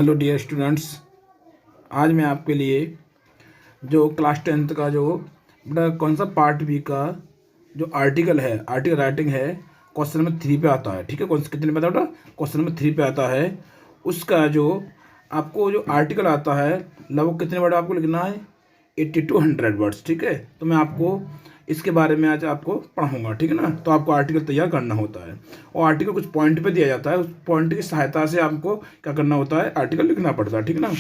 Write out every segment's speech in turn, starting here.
Hello dear students. आज मैं आपके लिए जो क्लास 10th का जो बेटा कौन सा पार्ट बी का जो आर्टिकल है, आर्टिकल राइटिंग है, क्वेश्चन नंबर 3 पे आता है। ठीक है, कौन कितने पे आता है बेटा? क्वेश्चन नंबर 3 पे आता है। उसका जो आपको जो आर्टिकल आता है लगभग कितने वर्ड आपको लिखना है? 80 to 100 वर्ड्स। ठीक है, तो मैं आपको इसके बारे में आज आपको पढ़ाऊंगा। ठीक है ना, तो आपको आर्टिकल तैयार करना होता है और आर्टिकल कुछ पॉइंट पे दिया जाता है, उस पॉइंट की सहायता से आपको क्या करना होता है, आर्टिकल लिखना पड़ता है। ठीक है ना,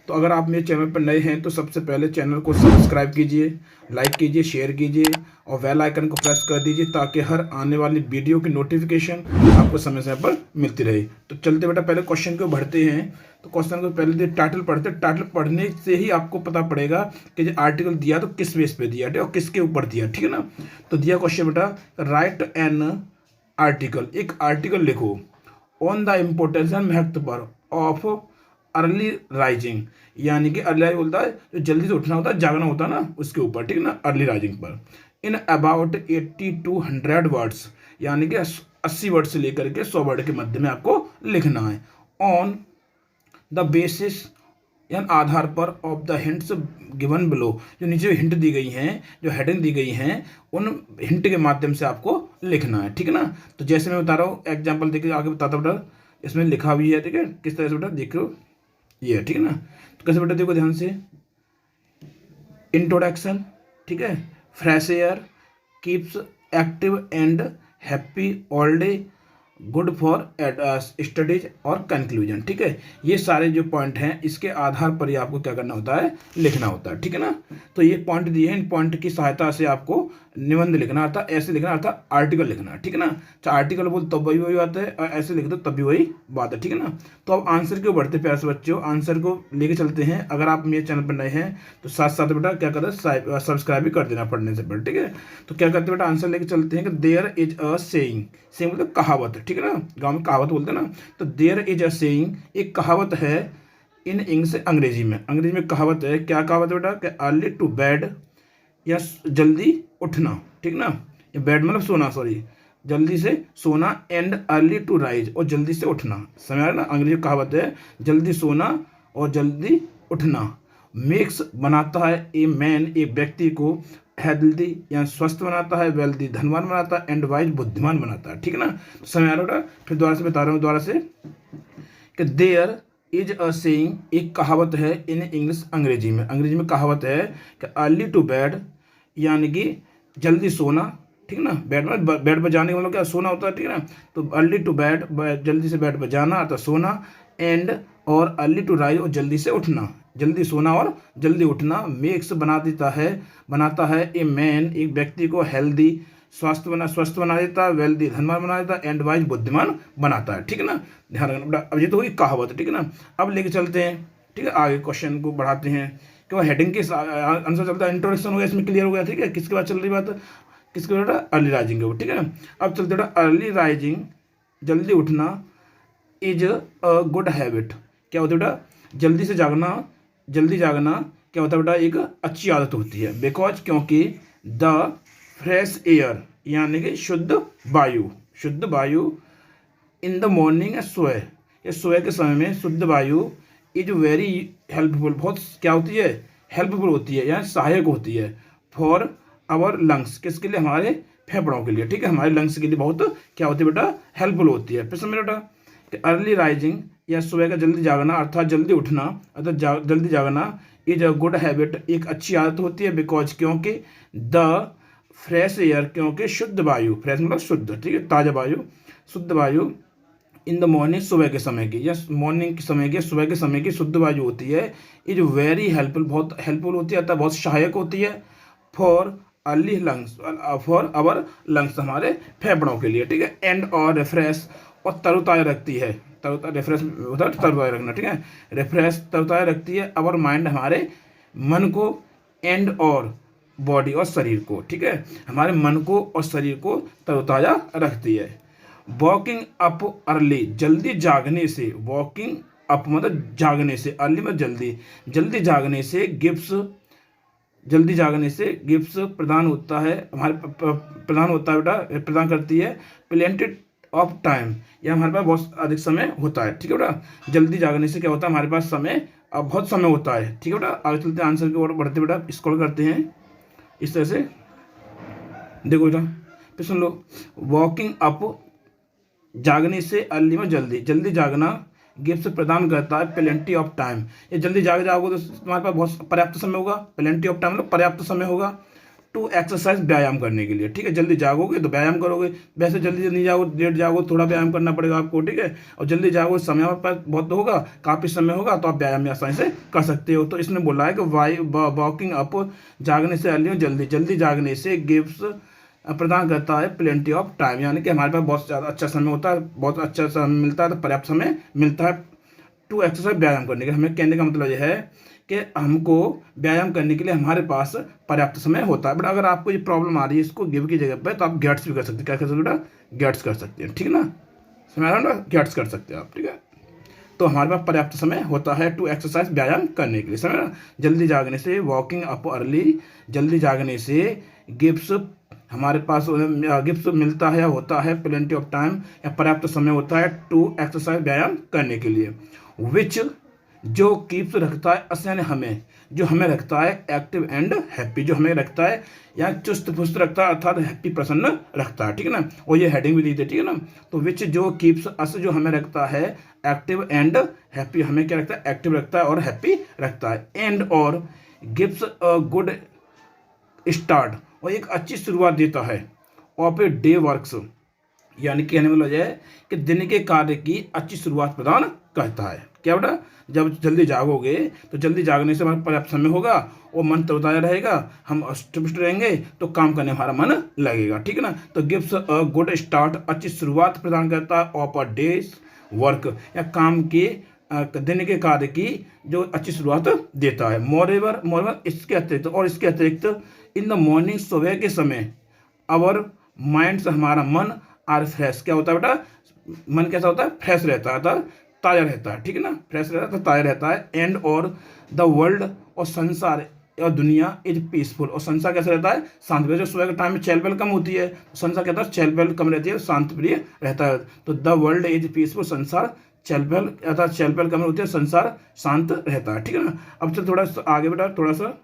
तो अगर आप मेरे चैनल पर नए हैं तो सबसे पहले चैनल को सब्सक्राइब कीजिए, लाइक कीजिए, शेयर कीजिए और बेल आइकन को प्रेस कर दीजिए ताकि हर आने वाली वीडियो की नोटिफिकेशन आपको समय समय पर मिलती रहे। तो चलते बेटा पहले क्वेश्चन को बढ़ते हैं। तो क्वेश्चन को पहले टाइटल पढ़ते हैं। टाइटल पढ़ने से ही आपको पता पड़ेगा कि जो आर्टिकल दिया तो किस बेस पे दिया है और किसके ऊपर दिया। ठीक है ना, तो दिया क्वेश्चन बेटा, राइट एन आर्टिकल, एक आर्टिकल लिखो ऑन द इम्पोर्टेंस महत्व पर ऑफ अर्ली राइजिंग, यानी कि अर्ली बोलता है जो जल्दी से उठना होता है, जागना होता है ना, उसके ऊपर। ठीक है ना, अर्ली राइजिंग पर इन अबाउट 80 to 100 वर्ड्स, यानी कि 80 वर्ड से लेकर के 100 वर्ड के मध्य में आपको लिखना है। ऑन द बेसिस, यानी आधार पर, of the hints given below, जो नीचे हिंट दी गई हैं, जो हेडिंग दी गई हैं, उन हिंट के माध्यम से आपको लिखना है। ठीक है ना, तो जैसे मैं बता रहा हूँ एग्जाम्पल देखिए, आगे बताता बेटा, इसमें लिखा भी है। ठीक है, किस तरह से बेटा देखो ये। ठीक है ना, तो कैसे बेटा देखो ध्यान से, इंट्रोडक्शन, ठीक है, fresh air, keeps active and happy all day, good for studies और कंक्लूजन। ठीक है, ये सारे जो पॉइंट हैं इसके आधार पर ही आपको क्या करना होता है, लिखना होता है। ठीक है ना, तो ये पॉइंट दिए हैं, इन पॉइंट की सहायता से आपको निबंध लिखना आता है, ऐसे लिखना आता है, आर्टिकल लिखना है। ठीक है ना, चाहे आर्टिकल बोल तब वही बात है और ऐसे लिख दो तब भी वही बात है। ठीक है ना, तो अब आंसर क्यों बढ़ते प्यारे से बच्चों, आंसर को लेके चलते हैं। अगर आप मेरे चैनल पर नए हैं तो साथ साथ बेटा क्या करते हैं, सब्सक्राइब भी कर देना पढ़ने से पहले। ठीक है, तो क्या करते हैं बेटा, आंसर लेके चलते हैं कि there is a saying, saying मतलब कहावत। ठीक है ना, गाँव में कहावत बोलते हैं ना, तो देयर इज अ सेइंग, एक कहावत है इन इंग्लिश, अंग्रेजी में। अंग्रेजी में कहावत है, क्या कहावत है बेटा, कि अर्ली टू बेड, या जल्दी उठना। ठीक ना, ये बेड मतलब सोना, सॉरी, जल्दी से सोना, एंड अर्ली टू राइज, और जल्दी से उठना। समझ आ रहा ना, अंग्रेजी कहावत है जल्दी सोना और जल्दी उठना। मेक्स बनाता है ए मैन, एक व्यक्ति को, हेल्दी या स्वस्थ बनाता है, वेल्दी धनवान बनाता है, एंड वाइज बुद्धिमान बनाता है। ठीक है ना, समझ आ रहा है। फिर दोबारा से बता रहा हूँ, दोबारा से, कि देयर इज अ सेइंग, एक कहावत है इन इंग्लिश, अंग्रेजी में। अंग्रेजी में कहावत है कि अर्ली टू बेड, यानी कि जल्दी सोना। ठीक ना, बेड में, बेड पर जाने का मतलब क्या, सोना होता है। ठीक है ना, तो अर्ली टू बेड, जल्दी से बेड पर जाना अर्थात सोना, एंड और अर्ली टू राइज, और जल्दी से उठना, जल्दी सोना और जल्दी उठना। मेक्स बना देता है, बनाता है ए मैन, एक व्यक्ति को, हेल्दी स्वस्थ बना देता है, वेल्दी धनवान बना देता है, एंड वाइज बुद्धिमान बनाता है। ठीक है ना, ध्यान रखना बेटा, अब ये तो हुई कहावत। ठीक है ना, अब लेके चलते हैं। ठीक है, आगे क्वेश्चन को बढ़ाते हैं, क्यों हेडिंग के आंसर चलता है, इंट्रोडक्शन हो गया, इसमें क्लियर हो गया। ठीक है, किसके बाद चल रही बात, किसके बेटा, अर्ली राइजिंग है। ठीक है, अब चलते बेटा, अर्ली राइजिंग, जल्दी उठना, इज अ गुड हैबिट, क्या होता है बेटा, जल्दी से जागना, जल्दी जागना क्या होता है बेटा, एक अच्छी आदत होती है। बिकॉज, क्योंकि, द फ्रेश एयर, यानी कि शुद्ध वायु, शुद्ध वायु, इन द मॉर्निंग, सुबह या सुबह के समय में शुद्ध वायु, इज वेरी हेल्पफुल, बहुत क्या होती है, हेल्पफुल होती है या सहायक होती है, फॉर आवर लंग्स, किसके लिए, हमारे फेफड़ों के लिए। ठीक है, हमारे लंग्स के लिए बहुत क्या होती है बेटा, हेल्पफुल होती है। फिर समझ बेटा, कि अर्ली राइजिंग, या सुबह का जल्दी जागना अर्थात जल्दी उठना, अर्थात जल्दी जागना, इज अ गुड हैबिट, एक अच्छी आदत होती है। बिकॉज, क्योंकि, द फ्रेश एयर, क्योंकि शुद्ध वायु, फ्रेश मतलब शुद्ध, ठीक है, ताज़ा वायु, शुद्ध वायु, इन द मॉर्निंग, सुबह के समय की, या मॉर्निंग के समय की, सुबह के समय की शुद्ध वायु होती है, इज वेरी हेल्पफुल, बहुत हेल्पफुल होती है, अर्थात बहुत सहायक होती है, for early lungs, for our lungs, हमारे फेफड़ों के लिए। ठीक है, एंड और रिफ्रेश, और तरोताज़ा रखती है, तरोताज़ा रिफ्रेश होता है, तरोताज़ा रखना। ठीक है, रिफ्रेश तरोताज़ा रखती है, आवर माइंड, हमारे मन को, एंड और बॉडी और शरीर को। ठीक है, हमारे मन को और शरीर को तरोताज़ा रखती है। वॉकिंग अप अर्ली, जल्दी जागने से, वॉकिंग अप मतलब जागने से, अर्ली मतलब जल्दी, जल्दी जागने से गिफ्ट्स, जल्दी जागने से गिफ्ट्स प्रदान होता है, हमारे प्रदान होता है बेटा, प्रदान करती है, प्लेंटेड ऑफ टाइम, या हमारे पास बहुत अधिक समय होता है। ठीक है बेटा, जल्दी जागने से क्या होता है, हमारे पास समय अब बहुत समय होता है। ठीक है बेटा, आगे चलते हैं, आंसर की ओर बढ़ते बेटा, स्क्रॉल करते हैं इस तरह से। देखो बेटा फिर सुन लो, वॉकिंग अप, जागने से अर्ली में जल्दी, जल्दी जागना गिफ्ट प्रदान करता है प्लेंटी ऑफ टाइम। ये जल्दी जागोगे तो तुम्हारे पास बहुत पर्याप्त समय होगा, प्लेंटी ऑफ टाइम मतलब पर्याप्त समय होगा टू एक्सरसाइज, व्यायाम करने के लिए। ठीक है, जल्दी जागोगे तो व्यायाम करोगे, वैसे जल्दी नहीं जाओ, लेट जाओ, थोड़ा व्यायाम करना पड़ेगा आपको। ठीक है, और जल्दी जाओ, समय पर बहुत होगा, काफ़ी समय होगा, तो आप व्यायाम में आसानी से कर सकते हो। तो इसने बोला है कि वॉकिंग अप, जागने से अर्ली में जल्दी, जल्दी जागने से गिफ्ट प्रदान करता है प्लेंटी ऑफ टाइम, यानी कि हमारे पास बहुत ज़्यादा अच्छा समय होता है, बहुत अच्छा समय मिलता है, तो पर्याप्त समय मिलता है टू एक्सरसाइज, व्यायाम करने के। हमें कहने का मतलब यह है कि हमको व्यायाम करने के लिए हमारे पास पर्याप्त समय होता है। बट अगर आपको ये प्रॉब्लम आ रही है इसको गिव की जगह पर, तो आप गेट्स भी कर सकते हैं। क्या कर सकते हैं बेटा, गेट्स कर सकते हैं। ठीक है ना, समझ रहा ना, गेट्स कर सकते हैं आप। ठीक है, तो हमारे पास पर्याप्त समय होता है टू एक्सरसाइज, व्यायाम करने के लिए। समझ रहा, जल्दी जागने से, वॉकिंग अप अर्ली, जल्दी जागने से गिव्स, हमारे पास गिफ्ट मिलता है, होता है प्लेंटी ऑफ टाइम, या पर्याप्त समय होता है टू एक्सरसाइज, व्यायाम करने के लिए। विच, जो कीप्स रखता है अस, यानी हमें, जो हमें रखता है एक्टिव एंड हैप्पी, जो हमें रखता है या चुस्त फुस्त रखता है, अर्थात हैप्पी, प्रसन्न रखता है। ठीक है ना, और ये हेडिंग भी दी थी। ठीक है ना, तो विच जो कीप्स अस, जो हमें रखता है एक्टिव एंड हैप्पी, हमें क्या रखता है, एक्टिव रखता है और हैप्पी रखता है। एंड और गिव्स अ गुड स्टार्ट, और एक अच्छी शुरुआत देता है ऑफ ए डे वर्क्स, यानी कहने में लग जाए कि दिन के कार्य की अच्छी शुरुआत प्रदान करता है। क्या बेटा, जब जल्दी जागोगे तो जल्दी जागने से हमारा पर्याप्त समय होगा और मन तरोताजा रहेगा, हम हष्ट-पुष्ट रहेंगे, तो काम करने में हमारा मन लगेगा। ठीक है ना, तो गिव्स अ गुड स्टार्ट, अच्छी शुरुआत प्रदान करता है ऑफ अ डेज वर्क, या काम के दिन के कार्य की जो अच्छी शुरुआत देता है। मोरेवर इसके अतिरिक्त, और इसके अतिरिक्त इन द मॉर्निंग, सुबह के समय, आवर माइंड्स, हमारा मन, आर फ्रेश, क्या होता है बेटा, मन कैसा होता है, फ्रेश रहता है, ताज़ा रहता है। ठीक है ना, फ्रेश रहता है तो ताज़ा रहता है। एंड और द वर्ल्ड, और संसार और दुनिया, इज पीसफुल, और संसार कैसा रहता है, शांति। जो सुबह के टाइम में चहल पहल कम होती है, संसार क्या होता है, चहल पहल कम रहती है, शांति प्रिय रहता है। तो द वर्ल्ड इज पीसफुल, संसार चहल पहल, अर्थात चहल पहल कम होती है, संसार शांत रहता है। ठीक है ना, अब चल थोड़ा सा आगे बेटा, थोड़ा सा।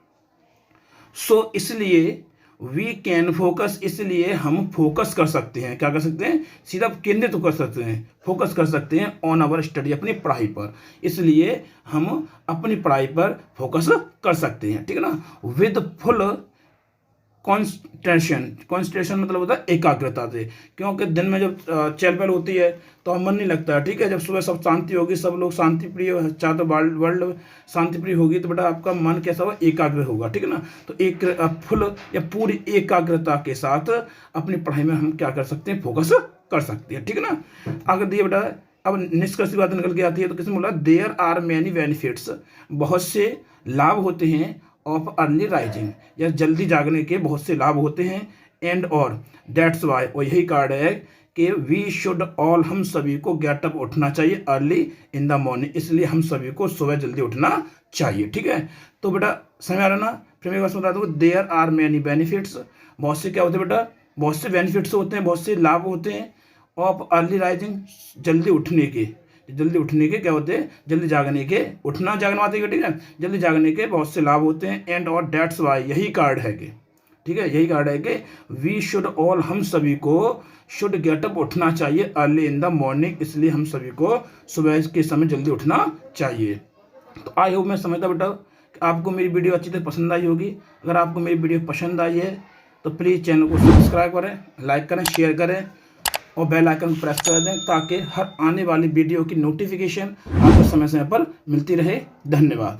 सो इसलिए वी कैन फोकस, इसलिए हम फोकस कर सकते हैं, क्या कर सकते हैं, सीधा केंद्रित तो कर सकते हैं, फोकस कर सकते हैं ऑन आवर स्टडी, अपनी पढ़ाई पर। इसलिए हम अपनी पढ़ाई पर फोकस कर सकते हैं। ठीक है ना, विद फुल कॉन्सेंट्रेशन मतलब होता है एकाग्रता से, क्योंकि दिन में जब चहल पहल होती है तो हम मन नहीं लगता है। ठीक है, जब सुबह सब शांति होगी, सब लोग शांति प्रिय, चाहे तो वर्ल्ड शांति प्रिय होगी, तो बेटा आपका मन कैसा होगा, एकाग्र होगा। ठीक है ना, तो एक फुल या पूरी एकाग्रता के साथ अपनी पढ़ाई में हम क्या कर सकते हैं, फोकस कर सकते हैं। ठीक है ना, अगर दिए बेटा, अब निष्कर्ष की बात निकल के आती है, तो किसने बोला, देयर आर मैनी बेनिफिट्स, बहुत से लाभ होते हैं ऑफ अर्ली राइजिंग, या जल्दी जागने के बहुत से लाभ होते हैं। एंड और दैट्स वाई, और यही कारण है कि वी शुड ऑल, हम सभी को गेट अप, उठना चाहिए अर्ली इन द मॉर्निंग, इसलिए हम सभी को सुबह जल्दी उठना चाहिए। ठीक है, तो बेटा समझ आ रहा ना, फिर मैं बता दूँ, देयर आर मैनी बेनिफिट्स, बहुत से क्या होते हैं बेटा, बहुत से बेनिफिट्स होते हैं, बहुत से लाभ होते हैं ऑफ अर्ली राइजिंग, जल्दी उठने के, जल्दी उठने के क्या होते हैं, जल्दी जागने के, उठना जागना आते हैं। ठीक है, जल्दी जागने के बहुत से लाभ होते हैं। एंड और दैट्स वाई, यही कारण है कि, ठीक है, यही कारण है कि वी शुड ऑल, हम सभी को शुड गेट अप, उठना चाहिए अर्ली इन द मॉर्निंग, इसलिए हम सभी को सुबह के समय जल्दी उठना चाहिए। तो आई होप, मैं समझता बेटा कि आपको मेरी वीडियो अच्छी तरह पसंद आई होगी। अगर आपको मेरी वीडियो पसंद आई है तो प्लीज़ चैनल को सब्सक्राइब करें, लाइक करें, शेयर करें और बेल आइकन को प्रेस कर दें, ताकि हर आने वाली वीडियो की नोटिफिकेशन आपको समय समय पर मिलती रहे। धन्यवाद।